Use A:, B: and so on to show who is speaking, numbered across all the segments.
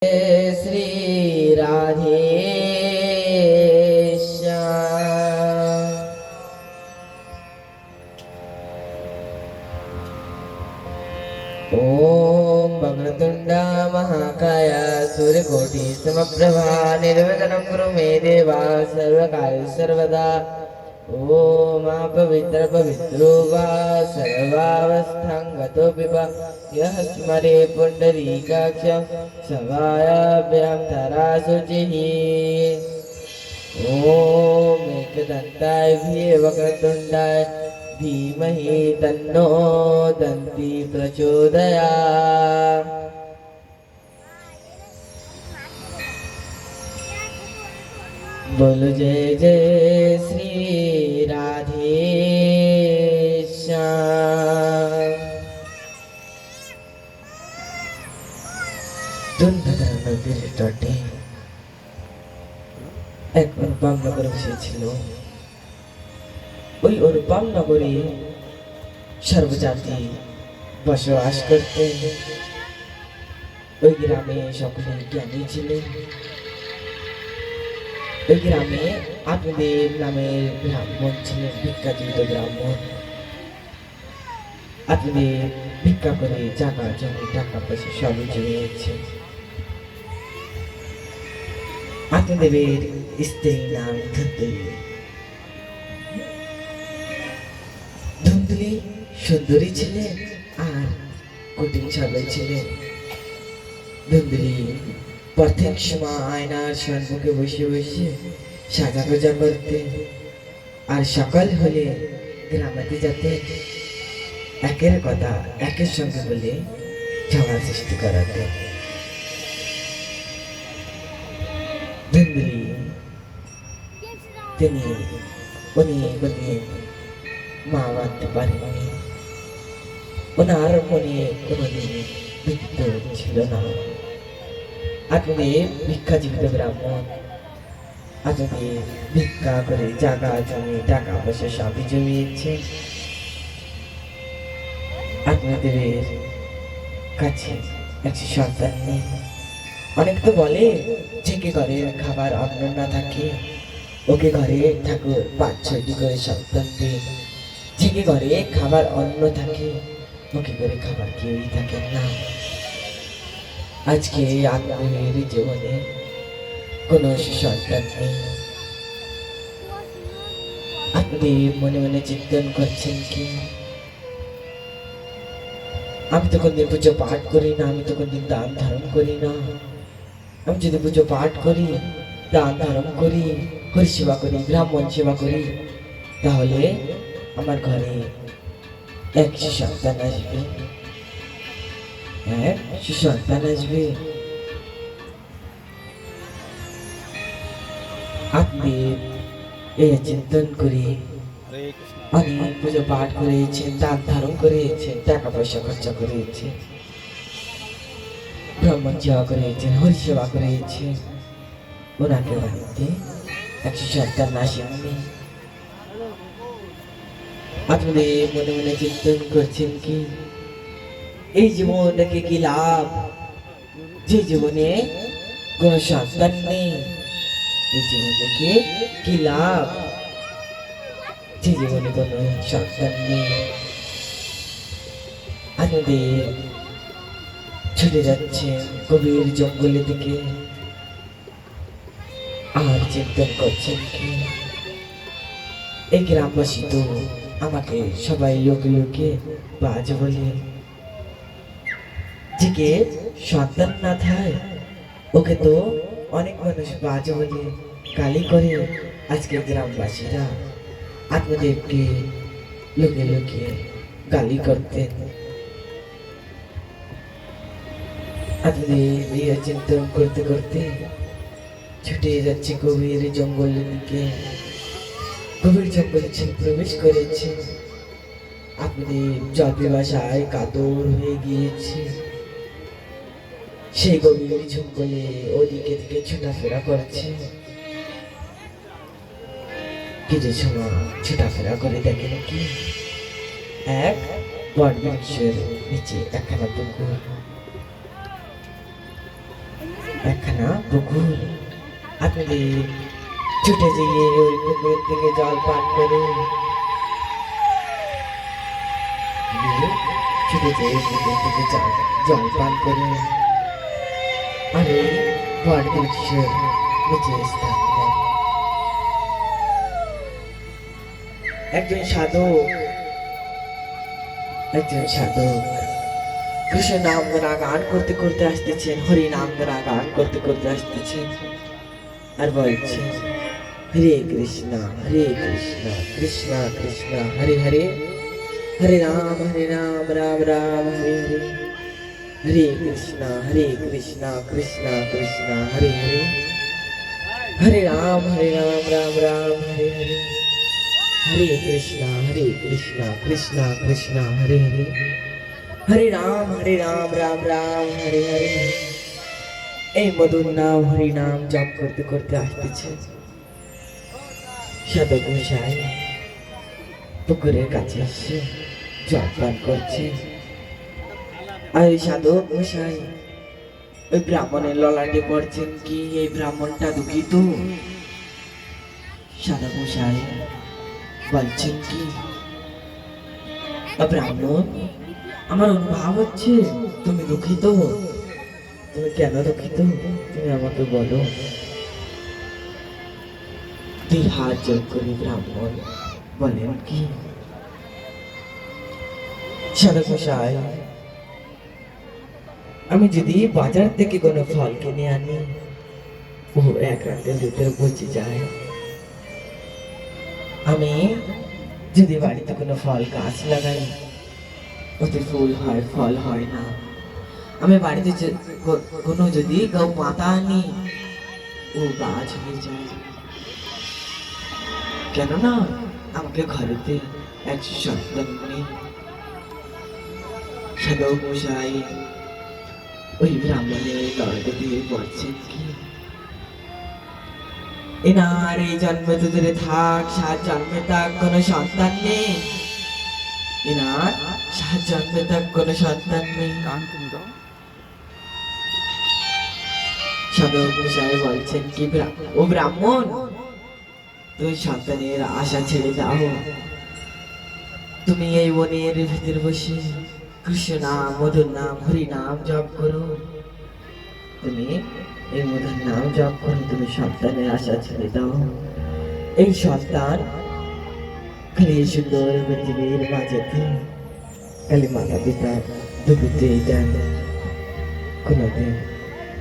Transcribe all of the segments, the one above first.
A: श्री राधे श्याम। ओम वक्रतुंड महाकाय सूर्यकोटि समप्रभा निर्विघ्नं कुरु मे देवा सर्वकार्येषु सर्वदा। ओम पवित्र पवित्रो वा सर्वावस्थां गतोऽपि वा यः स्मरे पुण्डरीकाक्षं सभायाभ्यां धराशुचिः। ओम एकदन्ताय वक्रतुण्डाय धीमहि तन्नो दन्ती प्रचोदयात्। बोलो जय जय श्री राधे श्याम। তুঙ্গভদ্রা নদীর তটে এক অনুপম নগর বসেছিল। ওই অনুপম নগরে সর্বজাতি বসবাস করতেন। ওই গ্রামে সকলে জ্ঞানী ছিলেন। ওই গ্রামে আত্মদেব নামের ব্রাহ্মণ ছিলেন, ভিক্ষাজীবিত ব্রাহ্মণ। আত্মদেব ভিক্ষা করে জায়গা জমি টাকা পয়সা সবই জমিয়েছে। আত্মদেবের স্ত্রীর নাম ধুন্দুলি। ধুন্দুলি সুন্দরী ছিলেন আর কঠিন সরল ছিলেন। ধুন্দুলি প্রত্যেক সময় আয়নার সম্মুখে বসে বসে সাজা গোজা করতে, আর সকাল হলে গ্রামাতে যাতে একের কথা একের সঙ্গে বলে ঝগড়া সৃষ্টি করাতে। ধুন্দুলি তিনি উনি মা বাঁধতে পারেননি। ওনার মনে কোনোদিন বিদ্যুৎ ছিল না। আত্মদেব ভিক্ষাজীবিত ব্রাহ্মণ। আত্মদেব ভিক্ষা করে জায়গা জমি টাকা পয়সা সবই জমিয়েছে। আত্মদেবের কাছে একটি সন্তান নেই। অনেক তো বলে যে কে ঘরে খাবার অন্ন না থাকে ওকে ঘরে ঠাকুর ৫-৬টি করে সন্তান দেয়। যে কে ঘরে খাবার অন্ন থাকে ওকে ঘরে খাবার কেউই থাকে না। আজকে আত্মদেবের জীবনে কোনো সন্তান নেই। আত্মদেব মনে মনে চিন্তন করছেন কি, আমি তো কোনদিন পুজো পাঠ করি না, আমি তো কোনদিন দান ধারণ করি না। আমি যদি পুজো পাঠ করি, দান ধারণ করি, হরি সেবা করি, ব্রাহ্মণ সেবা করি, তাহলে আমার ঘরে এক সন্তান আসবে, এক সন্তান আসবে। আপনি এই চিন্তন করি অনেক পুজো পাঠ করেছেন, দান ধারণ করেছেন, টাকা পয়সা খরচা করেছেন, ব্রাহ্মণ সেবা করেছেন, হরি সেবা করেছেন। ওনাকে বাড়িতে একশো সন্তান আসেননি। আপনাদের মনে মনে চিন্তন করছেন কি, এই জীবন থেকে কি লাভ যে জীবনে কোন সন্তান নেই? এই জীবন থেকে কি লাভ যে জীবনে কোন সন্তান নেই? আপনাদের ছুটে যাচ্ছেন গভীর জঙ্গলের দিকে, আর চিন্তন করছেন কি, এই গ্রামবাসী তো আমাকে সবাই লোকে লোকে বাজ বলে। যে সন্তান না থাকে ওকে তো অনেক মানুষ বাজ বলে গালি করে। আজকে গ্রামবাসীরা আত্মদেবকে লোকে লোকে গালি করতেন। আত্মদেব চিন্তন করতে করতে ছুটে যাচ্ছে গভীর জঙ্গলের দিকে। গভীর জঙ্গলে প্রবেশ করেছে। আত্মদেব জল পিপাসায় কাতর হয়ে গিয়েছে। সেই গভীর জঙ্গলে ওদিকে দিকে ছোটাফেরা করছে। কিছু সময় ছোটাফেরা করে দেখেন কি, এক বটবৃক্ষের নিচে একখানা পুকুর। একখানা পুকুর, আপনি ছুটে গিয়ে ওই পুকুর থেকে জল পান করে ছুটে যেয়ে পুকুর থেকে জল পান করে আর ওই বট বৃক্ষের নিচে স্থান নেন। একজন সাধক কৃষ্ণ নাম দ্বারা গান করতে করতে আসতেছেন, হরি নাম দ্বারা গান করতে করতে আসতেছেন আর বলছেন হরে কৃষ্ণ কৃষ্ণ কৃষ্ণ হরে হরে, হরে রাম রাম রাম হরে হরে, হরে কৃষ্ণ কৃষ্ণ কৃষ্ণ হরে হরে, হরে রাম রাম রাম হরে হরে, হরে কৃষ্ণ কৃষ্ণ কৃষ্ণ হরে হরে, হরে রাম রাম রাম হরে হরে। এই মধুর নাম হরি নাম জপ করতে করতে আসতেছে। সাধক মশাই পুকুরের কাছে এসে জল পান করছে আর ওই সাধক মশাই ওই ব্রাহ্মণের ললাটে পড়ছেন কি এই ব্রাহ্মণটা দুঃখিত। সাধক মশাই বলছেন কি ব্রাহ্মণ, আমার অনুভব হচ্ছে তুমি দুঃখিত। তুমি কেন দুঃখিত তুমি আমাকে বলো। দুই হাত জোর করে ব্রাহ্মণ বলেন কি সাধক মশাই, আমি যদি বাজার থেকে কোনো ফল কিনে আনি ও এক রাতের ভিতরে পচে যায়, আমি যদি বাড়িতে কোনো ফল গাছ লাগাই ওতে ফুল হয় ফল হয় না, আমি বাড়িতে কোনো যদি গৌ মাতা আনি ও গাছ হয়ে যায়, কেননা আমাকে ঘরেতে এক সন্তান নেই। সাধক মশাই ওই ব্রাহ্মণের লড়াইতে দিয়ে পড়ছেন কি এনার এই জন্মে তো দূরে থাক, 7 জন্মে তাক কোনো সন্তান নেই, এনার 7 জন্মে তাক কোনো সন্তান নেই। সাধক মশাই বলছেন কি ও ব্রাহ্মণ, তুমি সন্তানের আশা ছেড়ে দাও, তুমি এই বনের ভিতর বসে কৃষ্ণ নাম মধুর নাম হরি নাম জপ করো, তুমি এই মধুর নাম জপ করো, তুমি সন্তানের আশা ছেড়ে দাও। এই সন্তান খালি সুন্দর পৃথিবীর মাঝেতে খালি মাতা পিতা দুপুতেই দেন, কোনোদিন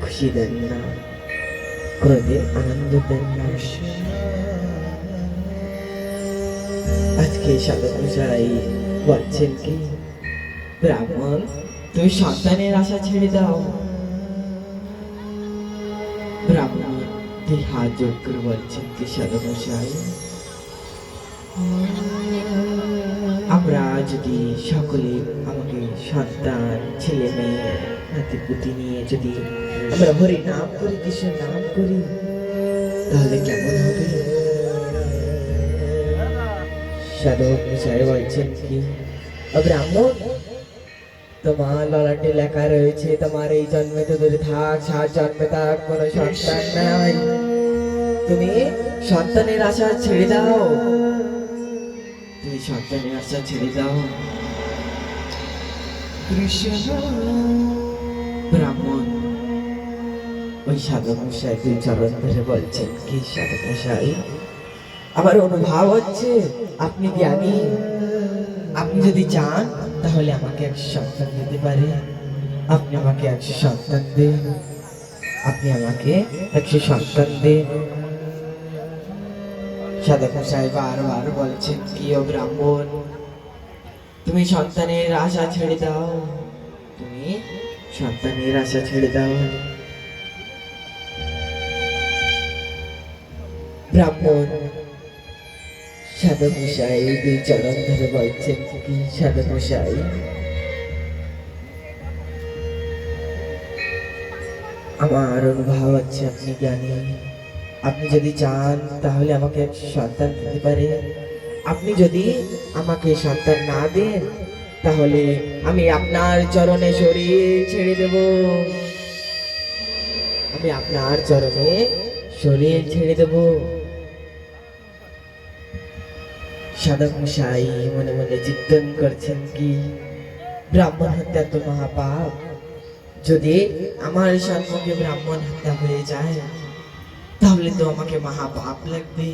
A: খুশি দেন না, কোনোদিন আনন্দ দেন না। আজকে সাধক মশাই বলছেন কি ব্রাহ্মণ, তুমি সন্তানের আশা ছেড়ে দাও। ব্রাহ্মণ দুই হাত জোর করে বলছেন কি সাধক মশাই, আমরা যদি সকলে আমাকে সন্তান ছেলে মেয়ে নাতি পুতি নিয়ে যদি আমরা হরি নাম করি কৃষ্ণ নাম করি তাহলে কেমন হবে? সাধক মশাই বলছেন কি ব্রাহ্মণ, তোমার ললাটে লেখা রয়েছে তোমার এই জন্মে তো দূরে থাক, 7 জন্মে তাক কোনো সন্তান নাই, তুমি সন্তানের আশা ছেড়ে দাও, তুমি সন্তানের আশা ছেড়ে দাও। ব্রাহ্মণ ওই সাধক মশাই দুই চরণ ধরে বলছেন কি সাধক মশাই, আমার অনুভব হচ্ছে আপনি জ্ঞানী, আপনি যদি চান তাহলে আমাকে 100 সন্তান দিতে পারে, আপনি আমাকে 100 সন্তান দিন, আপনি আমাকে 100 সন্তান দিন। সাধক মশাই বারবার বলছেন কি ও ব্রাহ্মণ, তুমি সন্তানের আশা ছেড়ে দাও, তুমি সন্তানের আশা ছেড়ে দাও। ব্রাহ্মণ সাধক মশাই দুই চরণ ধরে বলছেন কি সাধক মশাই, আমার অনুভব হচ্ছে আপনি জ্ঞানী, আপনি যদি চান তাহলে আমাকে 100 সন্তান দিতে পারে, আপনি যদি আমাকে সন্তান না দেন তাহলে আমি আপনার চরণে শরীর ছেড়ে দেব, আমি আপনার চরণে শরীর ছেড়ে দেব। সাধক মশাই মনে মনে চিন্তন করছেন কি, ব্রাহ্মণ হত্যা তো মহাপাপ। যদি আমার সম্মুখে ব্রাহ্মণ হত্যা হয়ে যায় তাহলে তো আমাকে মহাপাপ লাগবে।